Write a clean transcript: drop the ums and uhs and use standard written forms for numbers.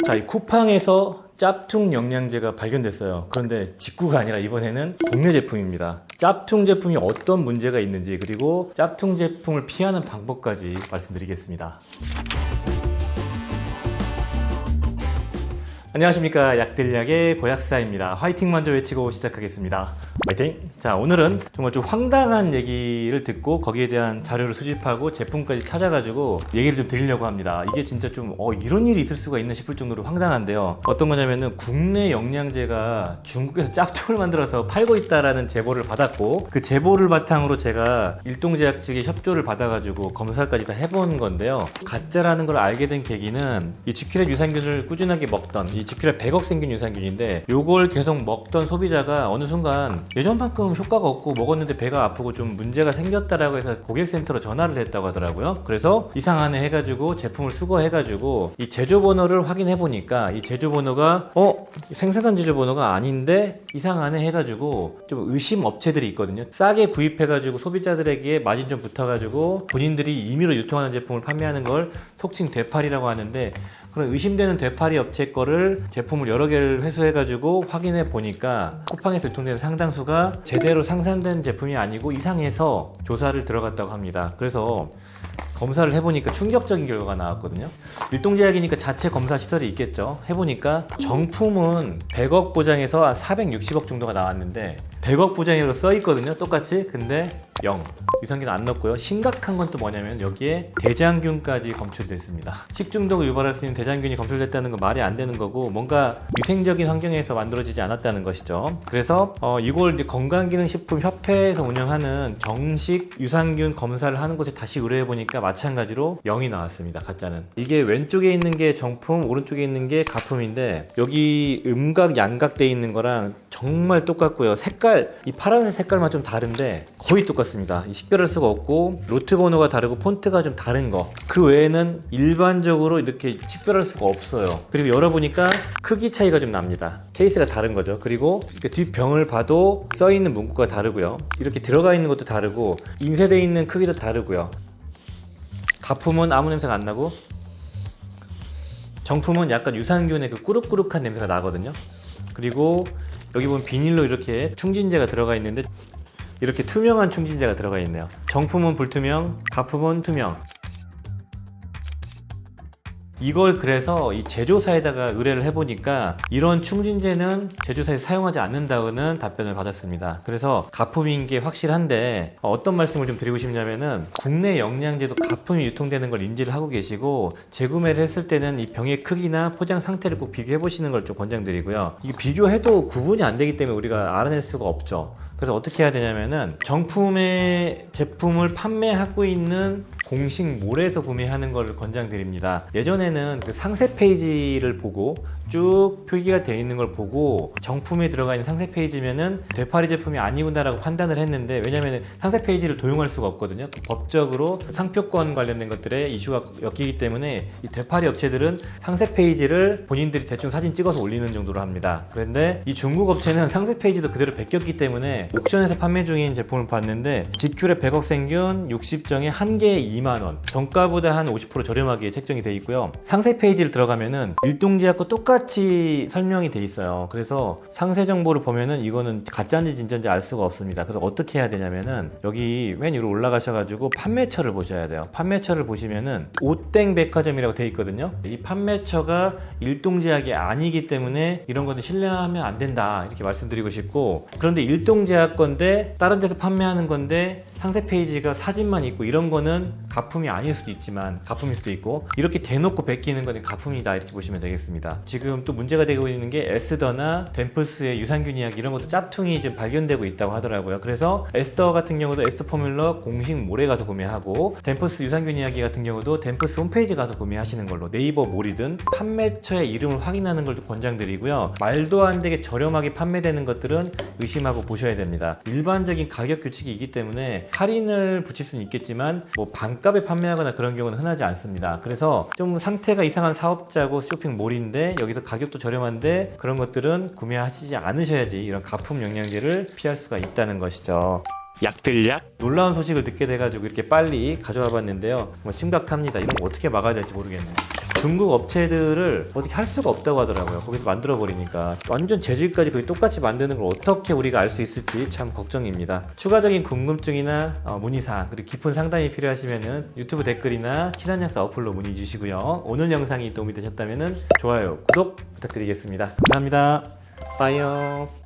자, 이 쿠팡에서 짭퉁 영양제가 발견됐어요. 그런데 직구가 아니라 이번에는 국내 제품입니다. 짭퉁 제품이 어떤 문제가 있는지, 그리고 짭퉁 제품을 피하는 방법까지 말씀드리겠습니다. 안녕하십니까, 약들약의 고약사입니다. 화이팅 먼저 외치고 시작하겠습니다. 화이팅! 자, 오늘은 정말 좀 황당한 얘기를 듣고 거기에 대한 자료를 수집하고 제품까지 찾아가지고 얘기를 좀 드리려고 합니다. 이게 진짜 좀 이런 일이 있을 수가 있나 싶을 정도로 황당한데요. 어떤 거냐면은 국내 영양제가 중국에서 짭퉁을 만들어서 팔고 있다라는 제보를 받았고, 그 제보를 바탕으로 제가 일동제약 측의 협조를 받아가지고 검사까지 다 해본 건데요. 가짜라는 걸 알게 된 계기는 이 지큐랩 유산균을 꾸준하게 먹던, 이 지큐랩 100억 생균 유산균인데 요걸 계속 먹던 소비자가 어느 순간 예전만큼 효과가 없고 먹었는데 배가 아프고 좀 문제가 생겼다라고 해서 고객센터로 전화를 했다고 하더라고요. 그래서 이상하네 해가지고 제품을 수거해가지고 이 제조번호를 확인해 보니까 이 제조번호가 생산한 제조번호가 아닌데 이상하네 해가지고 좀 의심 업체들이 있거든요. 싸게 구입해가지고 소비자들에게 마진 좀 붙어가지고 본인들이 임의로 유통하는 제품을 판매하는 걸 속칭 되팔이라고 하는데, 그런 의심되는 되팔이 업체 거를 제품을 여러 개를 회수해가지고 확인해 보니까 쿠팡에서 유통되는 상당수가 제대로 생산된 제품이 아니고 이상해서 조사를 들어갔다고 합니다. 그래서 검사를 해보니까 충격적인 결과가 나왔거든요. 일동제약이니까 자체 검사 시설이 있겠죠. 해보니까 정품은 100억 보장에서 한 460억 정도가 나왔는데 100억 보장이라고 써있거든요. 똑같이. 근데 0. 유산균 안 넣었고요. 심각한 건 또 뭐냐면 여기에 대장균까지 검출됐습니다. 식중독을 유발할 수 있는 대장균이 검출됐다는 건 말이 안 되는 거고, 뭔가 위생적인 환경에서 만들어지지 않았다는 것이죠. 그래서 이걸 이제 건강기능식품협회에서 운영하는 정식 유산균 검사를 하는 곳에 다시 의뢰해보니까 마찬가지로 0이 나왔습니다. 가짜는. 이게 왼쪽에 있는 게 정품, 오른쪽에 있는 게 가품인데 여기 음각, 양각 돼 있는 거랑 정말 똑같고요. 색깔, 이 파란색 색깔만 좀 다른데 거의 똑같습니다. 식별할 수가 없고 로트 번호가 다르고 폰트가 좀 다른 거, 그 외에는 일반적으로 이렇게 식별할 수가 없어요. 그리고 열어보니까 크기 차이가 좀 납니다. 케이스가 다른 거죠. 그리고 뒷병을 봐도 써있는 문구가 다르고요. 이렇게 들어가 있는 것도 다르고 인쇄되어 있는 크기도 다르고요. 가품은 아무 냄새가 안 나고 정품은 약간 유산균의 그 꾸룩꾸룩한 냄새가 나거든요. 그리고 여기 보면 비닐로 이렇게 충진제가 들어가 있는데 이렇게 투명한 충진제가 들어가 있네요. 정품은 불투명, 가품은 투명. 이걸 그래서 이 제조사에다가 의뢰를 해보니까 이런 충진제는 제조사에서 사용하지 않는다는 답변을 받았습니다. 그래서 가품인 게 확실한데 어떤 말씀을 좀 드리고 싶냐면은 국내 영양제도 가품이 유통되는 걸 인지를 하고 계시고 재구매를 했을 때는 이 병의 크기나 포장 상태를 꼭 비교해 보시는 걸 좀 권장드리고요. 이게 비교해도 구분이 안 되기 때문에 우리가 알아낼 수가 없죠. 그래서 어떻게 해야 되냐면은 정품의 제품을 판매하고 있는 공식 몰에서 구매하는 걸 권장드립니다. 예전에는 그 상세 페이지를 보고 쭉 표기가 되어 있는 걸 보고 정품에 들어가 있는 상세 페이지면은 되팔이 제품이 아니구나라고 판단을 했는데, 왜냐면 상세 페이지를 도용할 수가 없거든요. 법적으로 상표권 관련된 것들에 이슈가 엮이기 때문에 이 되팔이 업체들은 상세 페이지를 본인들이 대충 사진 찍어서 올리는 정도로 합니다. 그런데 이 중국 업체는 상세 페이지도 그대로 베꼈기 때문에 옥션에서 판매 중인 제품을 봤는데 지큐랩 100억 생균 60정에 한 개에 2만원, 정가보다 한 50% 저렴하게 책정이 되어 있고요. 상세 페이지를 들어가면은 일동제약과 똑같이 설명이 되어 있어요. 그래서 상세 정보를 보면은 이거는 가짜인지 진짜인지 알 수가 없습니다. 그래서 어떻게 해야 되냐면은 여기 맨 위로 올라가셔가지고 판매처를 보셔야 돼요. 판매처를 보시면은 오땡 백화점이라고 되어 있거든요. 이 판매처가 일동제약이 아니기 때문에 이런 거는 신뢰하면 안 된다, 이렇게 말씀드리고 싶고, 그런데 일동제약 건데 다른 데서 판매하는 건데 상세 페이지가 사진만 있고 이런 거는 가품이 아닐 수도 있지만 가품일 수도 있고, 이렇게 대놓고 베끼는 거는 가품이다, 이렇게 보시면 되겠습니다. 지금 또 문제가 되고 있는 게 에스더나 덴프스의 유산균 이야기 이런 것도 짭퉁이 지금 발견되고 있다고 하더라고요. 그래서 에스더 같은 경우도 에스더 포뮬러 공식 몰에 가서 구매하고, 덴프스 유산균 이야기 같은 경우도 덴프스 홈페이지 가서 구매하시는 걸로, 네이버 몰이든 판매처의 이름을 확인하는 걸 권장드리고요. 말도 안 되게 저렴하게 판매되는 것들은 의심하고 보셔야 됩니다. 일반적인 가격 규칙이 있기 때문에 할인을 붙일 수는 있겠지만 뭐 반값에 판매하거나 그런 경우는 흔하지 않습니다. 그래서 좀 상태가 이상한 사업자고 쇼핑몰인데 여기서 가격도 저렴한데 그런 것들은 구매하시지 않으셔야지 이런 가품 영양제를 피할 수가 있다는 것이죠. 약들약? 놀라운 소식을 듣게 돼가지고 이렇게 빨리 가져와 봤는데요. 정말 심각합니다. 이런 거 어떻게 막아야 될지 모르겠네요. 중국 업체들을 어떻게 할 수가 없다고 하더라고요. 거기서 만들어 버리니까 완전 재질까지 거의 똑같이 만드는 걸 어떻게 우리가 알 수 있을지 참 걱정입니다. 추가적인 궁금증이나 문의사항 그리고 깊은 상담이 필요하시면은 유튜브 댓글이나 친환경사 어플로 문의 주시고요. 오늘 영상이 도움이 되셨다면은 좋아요, 구독 부탁드리겠습니다. 감사합니다. 빠이요.